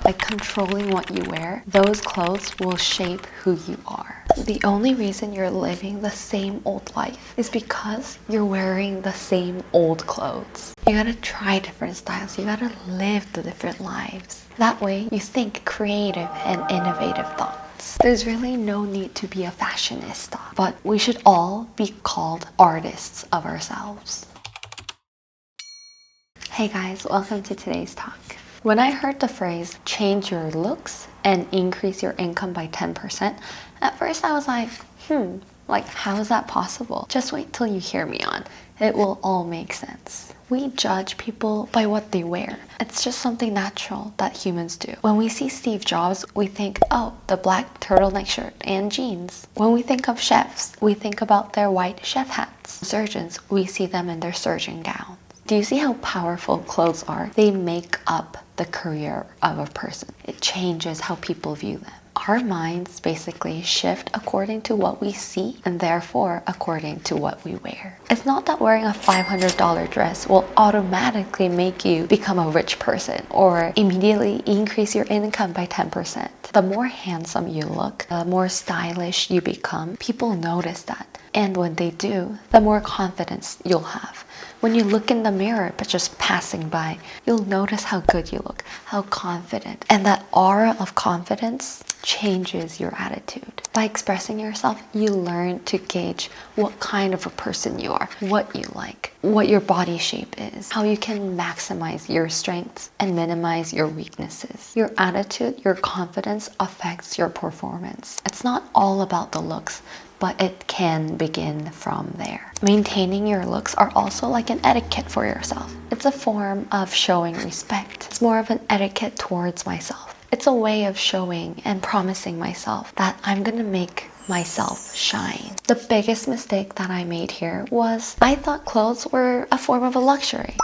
By controlling what you wear, those clothes will shape who you are. The only reason you're living the same old life is because you're wearing the same old clothes. You gotta try different styles. You gotta live the different lives. That way, you think creative and innovative thoughts. There's really no need to be a fashionista, but we should all be called artists of ourselves. Hey guys, welcome to today's talk. When I heard the phrase, change your looks and increase your income by 10%, at first I was like how is that possible? Just wait till you hear me on. It will all make sense. We judge people by what they wear. It's just something natural that humans do. When we see Steve Jobs, we think, oh, the black turtleneck shirt and jeans. When we think of chefs, we think about their white chef hats. Surgeons, we see them in their surgeon gowns. Do you see how powerful clothes are? They make up the career of a person. It changes how people view them. Our minds basically shift according to what we see and therefore according to what we wear. It's not that wearing a $500 dress will automatically make you become a rich person or immediately increase your income by 10%. The more handsome you look, the more stylish you become, people notice that. And when they do, the more confidence you'll have. When you look in the mirror but just passing by, you'll notice how good you look, how confident. And that aura of confidence changes your attitude. By expressing yourself, you learn to gauge what kind of a person you are, what you like, what your body shape is, how you can maximize your strengths and minimize your weaknesses. Your attitude, your confidence affects your performance. It's not all about the looks, but it can begin from there. Maintaining your looks are also like an etiquette for yourself. It's a form of showing respect. It's more of an etiquette towards myself. It's a way of showing and promising myself that I'm gonna make myself shine. The biggest mistake that I made here was I thought clothes were a form of a luxury.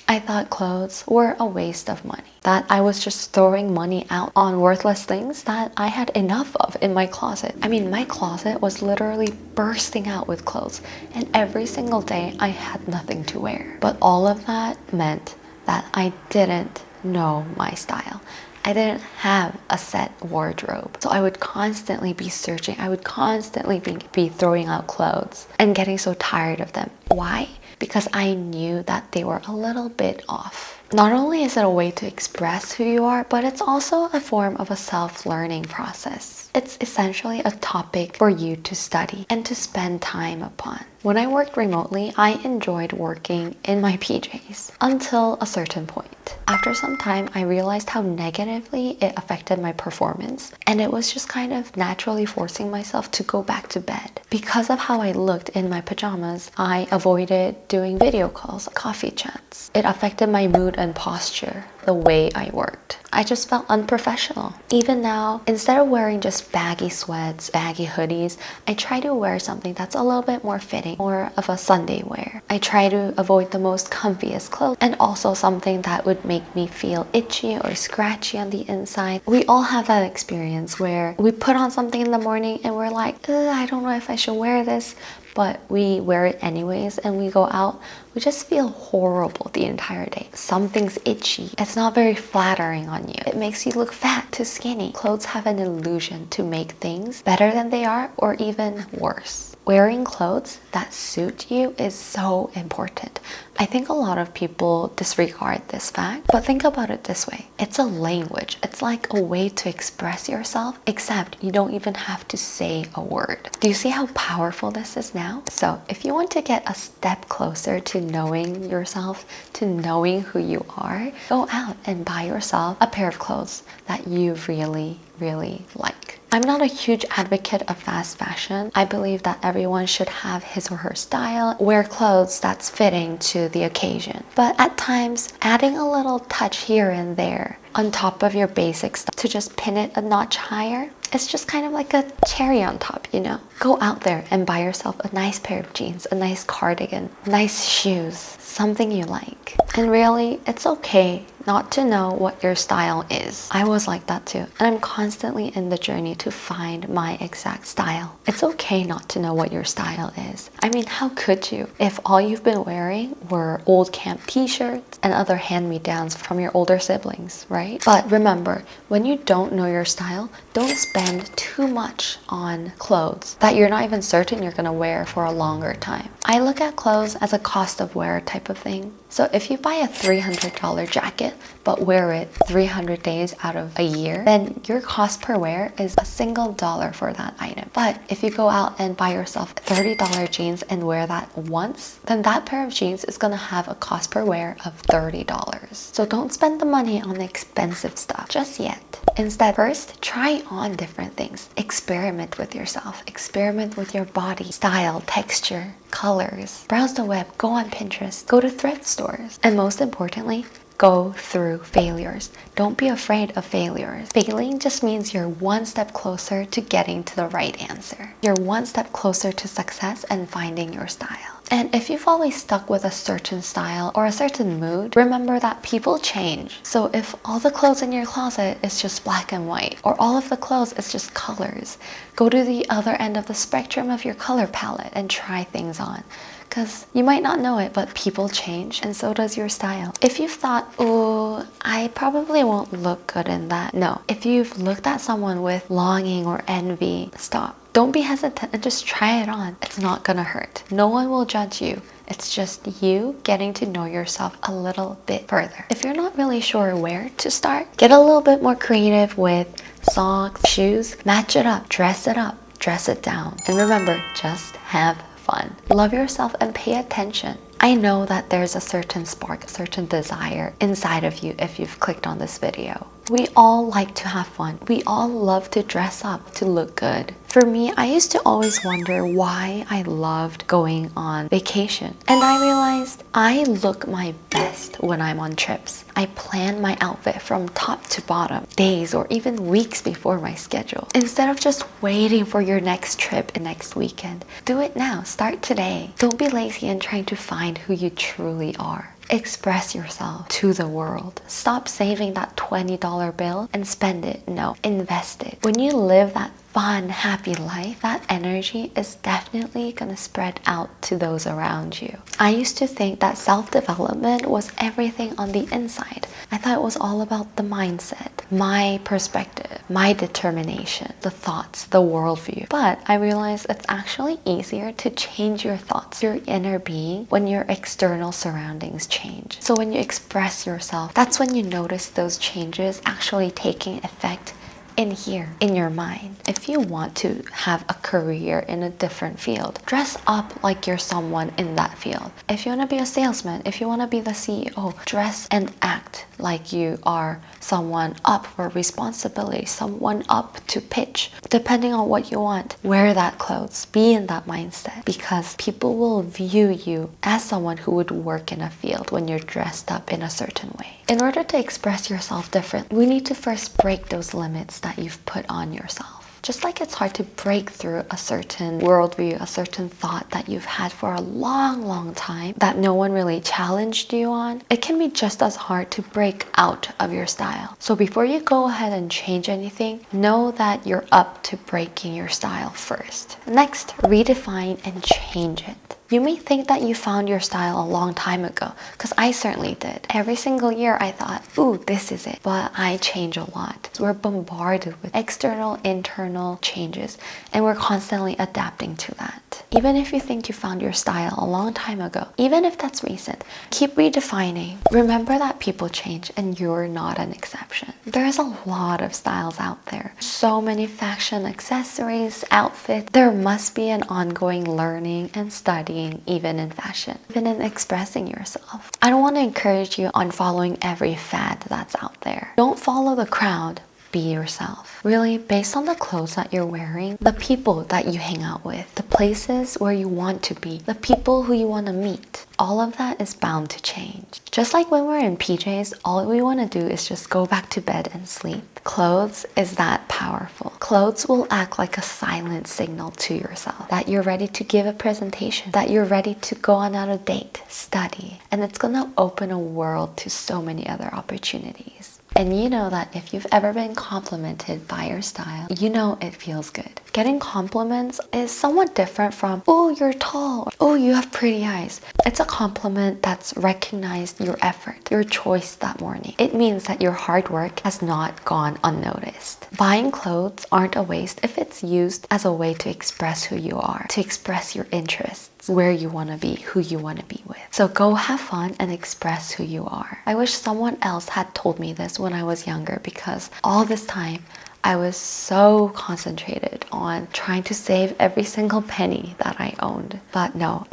I thought clothes were a waste of money, that I was just throwing money out on worthless things that I had enough of in my closet. I mean, my closet was literally bursting out with clothes, and every single day I had nothing to wear. But all of that meant that I didn't know my style. I didn't have a set wardrobe. So I would constantly be searching. I would constantly be throwing out clothes and getting so tired of them. Why? Because I knew that they were a little bit off. Not only is it a way to express who you are, but it's also a form of a self-learning process. It's essentially a topic for you to study and to spend time upon. When I worked remotely, I enjoyed working in my PJs until a certain point. After some time, I realized how negatively it affected my performance, and it was just kind of naturally forcing myself to go back to bed. Because of how I looked in my pajamas, I avoided doing video calls, coffee chats. It affected my mood and posture, the way I worked. I just felt unprofessional. Even now, instead of wearing just baggy sweats, baggy hoodies, I try to wear something that's a little bit more fitting, more of a Sunday wear. I try to avoid the most comfiest clothes and also something that would make me feel itchy or scratchy on the inside. We all have that experience where we put on something in the morning and we're like, I don't know if I should wear this, but we wear it anyways and we go out. We just feel horrible the entire day. Something's itchy. It's not very flattering on you. It makes you look fat to skinny. Clothes have an illusion to make things better than they are or even worse. Wearing clothes that suit you is so important. I think a lot of people disregard this fact, but think about it this way. It's a language. It's like a way to express yourself, except you don't even have to say a word. Do you see how powerful this is now? So if you want to get a step closer to knowing yourself, to knowing who you are, go out and buy yourself a pair of clothes that you really like. I'm not a huge advocate of fast fashion. I believe that everyone should have his or her style, wear clothes that's fitting to the occasion. But at times, adding a little touch here and there on top of your basic stuff to just pin it a notch higher, it's just kind of like a cherry on top, you know? Go out there and buy yourself a nice pair of jeans, a nice cardigan, nice shoes, something you like. And really, it's okay not to know what your style is. I was like that too. And I'm constantly in the journey to find my exact style. It's okay not to know what your style is. I mean, how could you if all you've been wearing were old camp t-shirts and other hand-me-downs from your older siblings, right? But remember, when you don't know your style, don't spend too much on clothes that you're not even certain you're gonna wear for a longer time. I look at clothes as a cost of wear type of thing. So if you buy a $300 jacket, but wear it 300 days out of a year, then your cost per wear is a single dollar for that item. But if you go out and buy yourself $30 jeans and wear that once, then that pair of jeans is gonna have a cost per wear of $30. So don't spend the money on the expensive stuff just yet. Instead, first, try on different things. Experiment with yourself. Experiment with your body, style, texture, colors. Browse the web, go on Pinterest, go to thrift stores. And most importantly, go through failures. Don't be afraid of failures. Failing just means you're one step closer to getting to the right answer. You're one step closer to success and finding your style. And if you've always stuck with a certain style or a certain mood, remember that people change. So if all the clothes in your closet is just black and white, or all of the clothes is just colors, go to the other end of the spectrum of your color palette and try things on. Because you might not know it, but people change and so does your style. If you've thought, oh, I probably won't look good in that. No, if you've looked at someone with longing or envy, stop. Don't be hesitant and just try it on. It's not gonna hurt. No one will judge you. It's just you getting to know yourself a little bit further. If you're not really sure where to start, get a little bit more creative with socks, shoes, match it up, dress it down. And remember, just have fun. Love yourself and pay attention. I know that there's a certain spark, a certain desire inside of you if you've clicked on this video. We all like to have fun. We all love to dress up, to look good. For me, I used to always wonder why I loved going on vacation. And I realized I look my best when I'm on trips. I plan my outfit from top to bottom, days or even weeks before my schedule. Instead of just waiting for your next trip and next weekend, do it now. Start today. Don't be lazy and trying to find who you truly are. Express yourself to the world. Stop saving that $20 bill and spend it. No, invest it. When you live that fun, happy life, that energy is definitely gonna spread out to those around you. I used to think that self-development was everything on the inside. I thought it was all about the mindset, my perspective, my determination, the thoughts, the worldview. But I realized it's actually easier to change your thoughts, your inner being, when your external surroundings change. So when you express yourself, that's when you notice those changes actually taking effect in here, in your mind. If you want to have a career in a different field, dress up like you're someone in that field. If you want to be a salesman, if you want to be the CEO, dress and act like you are someone up for responsibility, someone up to pitch. Depending on what you want, wear that clothes, be in that mindset, because people will view you as someone who would work in a field when you're dressed up in a certain way. In order to express yourself different, we need to first break those limits that you've put on yourself. Just like it's hard to break through a certain worldview, a certain thought that you've had for a long time that no one really challenged you on, it can be just as hard to break out of your style. So before you go ahead and change anything, know that you're up to breaking your style first. Next, redefine and change it. You may think that you found your style a long time ago, because I certainly did. Every single year I thought, ooh, this is it. But I change a lot. We're bombarded with external, internal changes, and we're constantly adapting to that. Even if you think you found your style a long time ago, even if that's recent, keep redefining. Remember that people change and you're not an exception. There's a lot of styles out there. So many fashion accessories, outfits. There must be an ongoing learning and studying even in fashion, even in expressing yourself. I don't want to encourage you on following every fad that's out there. Don't follow the crowd. Be yourself. Really, based on the clothes that you're wearing, the people that you hang out with, the places where you want to be, the people who you want to meet. all of that is bound to change. Just like when we're in PJs, all we want to do is just go back to bed and sleep. Clothes is that powerful. Clothes will act like a silent signal to yourself that you're ready to give a presentation, that you're ready to go on a date, study, and it's gonna open a world to so many other opportunities. And you know that if you've ever been complimented by your style, you know it feels good. Getting compliments is somewhat different from, oh, you're tall, oh, you have pretty eyes. It's a compliment that's recognized your effort, your choice that morning. It means that your hard work has not gone unnoticed. Buying clothes aren't a waste if it's used as a way to express who you are, to express your interests, where you want to be, who you want to be with. So go have fun and express who you are. I wish someone else had told me this when I was younger, because all this time I was so concentrated on trying to save every single penny that I owned. But no,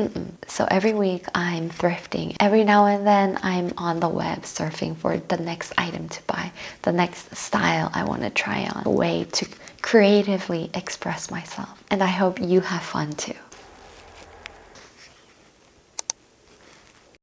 So every week I'm thrifting. Every now and then I'm on the web surfing for the next item to buy, the next style I want to try on, a way to creatively express myself. And I hope you have fun too.